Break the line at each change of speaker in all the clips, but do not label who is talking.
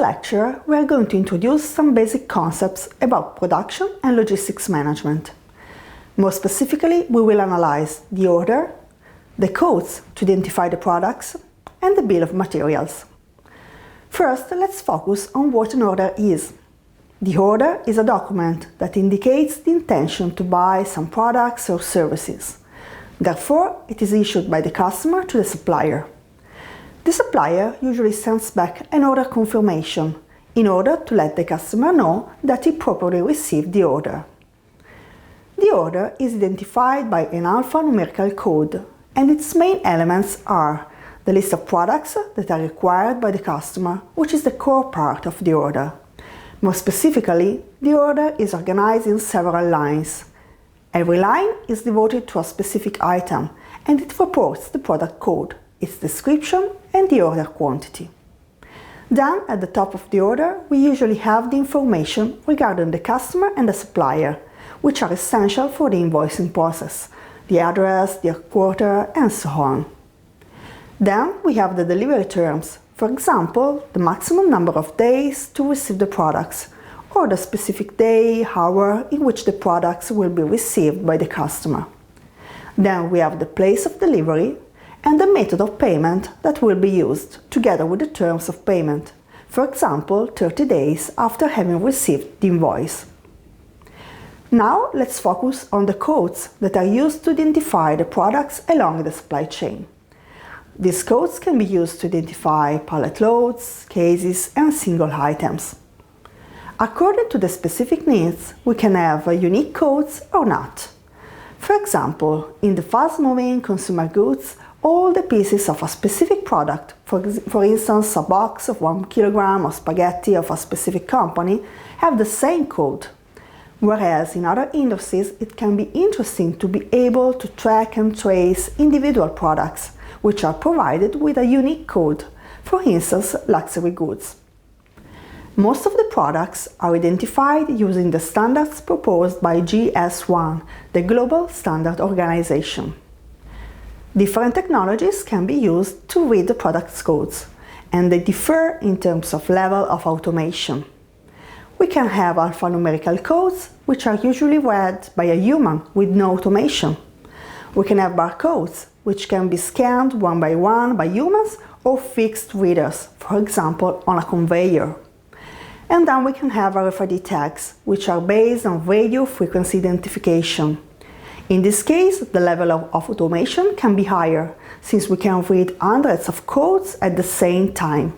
lecture, we are going to introduce some basic concepts about production and logistics management. More specifically, we will analyze the order, the codes to identify the products, and the bill of materials. First, let's focus on what an order is. The order is a document that indicates the intention to buy some products or services. Therefore, it is issued by the customer to the supplier. The supplier usually sends back an order confirmation in order to let the customer know that he properly received the order. The order is identified by an alphanumerical code, and its main elements are the list of products that are required by the customer, which is the core part of the order. More specifically, the order is organized in several lines. Every line is devoted to a specific item, and it reports the product code, its description, and the order quantity. Then, at the top of the order, we usually have the information regarding the customer and the supplier, which are essential for the invoicing process, the address, the headquarters, and so on. Then we have the delivery terms, for example, the maximum number of days to receive the products, or the specific day, hour in which the products will be received by the customer. Then we have the place of delivery and the method of payment that will be used, together with the terms of payment, for example, 30 days after having received the invoice. Now let's focus on the codes that are used to identify the products along the supply chain. These codes can be used to identify pallet loads, cases, and single items. According to the specific needs, we can have unique codes or not. For example, in the fast-moving consumer goods, all the pieces of a specific product, for instance a box of 1 kilogram of spaghetti of a specific company, have the same code. Whereas in other industries it can be interesting to be able to track and trace individual products, which are provided with a unique code, for instance luxury goods. Most of the products are identified using the standards proposed by GS1, the Global Standard Organization. Different technologies can be used to read the product's codes, and they differ in terms of level of automation. We can have alphanumerical codes, which are usually read by a human with no automation. We can have barcodes, which can be scanned one by humans or fixed readers, for example on a conveyor. And then we can have RFID tags, which are based on radio frequency identification. In this case, the level of automation can be higher, since we can read hundreds of codes at the same time.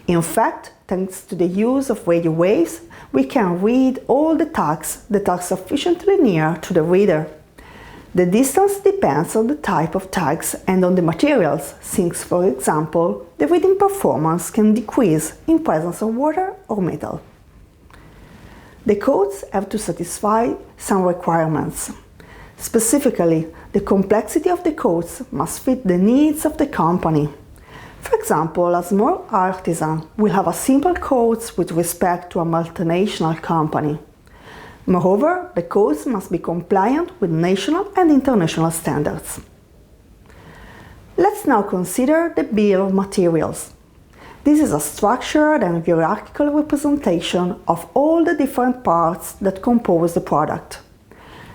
In fact, thanks to the use of radio waves, we can read all the tags that are sufficiently near to the reader. The distance depends on the type of tags and on the materials, since, for example, the reading performance can decrease in presence of water or metal. The codes have to satisfy some requirements. Specifically, the complexity of the codes must fit the needs of the company. For example, a small artisan will have a simple codes with respect to a multinational company. Moreover, the codes must be compliant with national and international standards. Let's now consider the bill of materials. This is a structured and hierarchical representation of all the different parts that compose the product.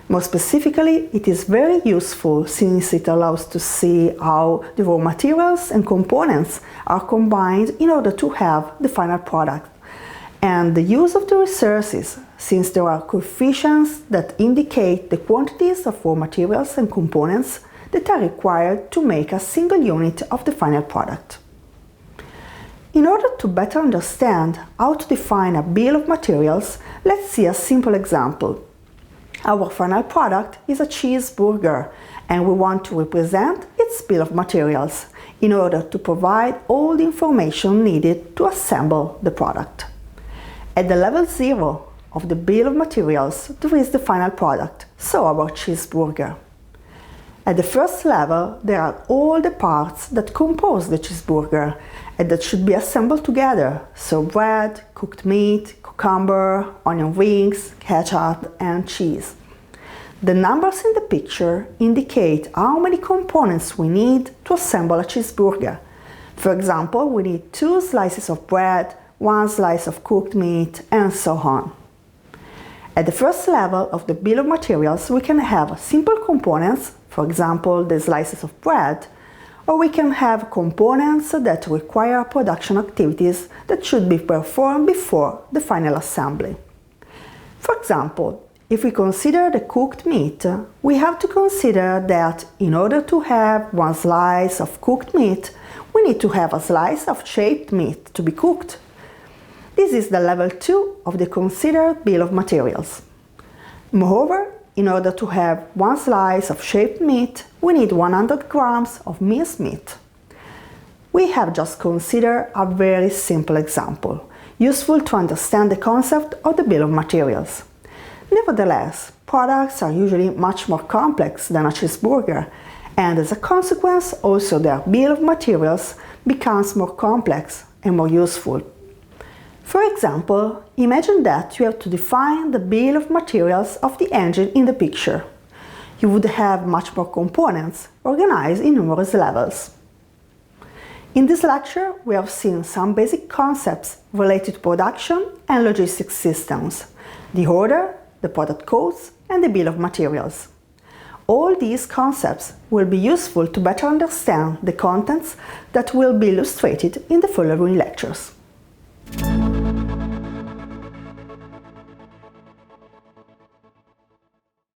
More specifically, it is very useful since it allows to see how the raw materials and components are combined in order to have the final product, and the use of the resources, since there are coefficients that indicate the quantities of raw materials and components that are required to make a single unit of the final product. In order to better understand how to define a bill of materials, let's see a simple example. Our final product is a cheeseburger, and we want to represent its bill of materials in order to provide all the information needed to assemble the product. At the level 0 of the bill of materials, there is the final product, so our cheeseburger. At the first level, there are all the parts that compose the cheeseburger and that should be assembled together, so bread, cooked meat, cucumber, onion rings, ketchup, and cheese. The numbers in the picture indicate how many components we need to assemble a cheeseburger. For example, we need 2 slices of bread, one slice of cooked meat, and so on. At the first level of the bill of materials, we can have simple components, for example, the slices of bread, or we can have components that require production activities that should be performed before the final assembly. For example, if we consider the cooked meat, we have to consider that in order to have one slice of cooked meat, we need to have a slice of shaped meat to be cooked. This is the level 2 of the considered bill of materials. Moreover, in order to have one slice of shaped meat, we need 100 grams of minced meat. We have just considered a very simple example, useful to understand the concept of the bill of materials. Nevertheless, products are usually much more complex than a cheeseburger, and as a consequence, also their bill of materials becomes more complex and more useful. For example, imagine that you have to define the bill of materials of the engine in the picture. You would have much more components organized in numerous levels. In this lecture, we have seen some basic concepts related to production and logistics systems, the order, the product codes, and the bill of materials. All these concepts will be useful to better understand the contents that will be illustrated in the following lectures.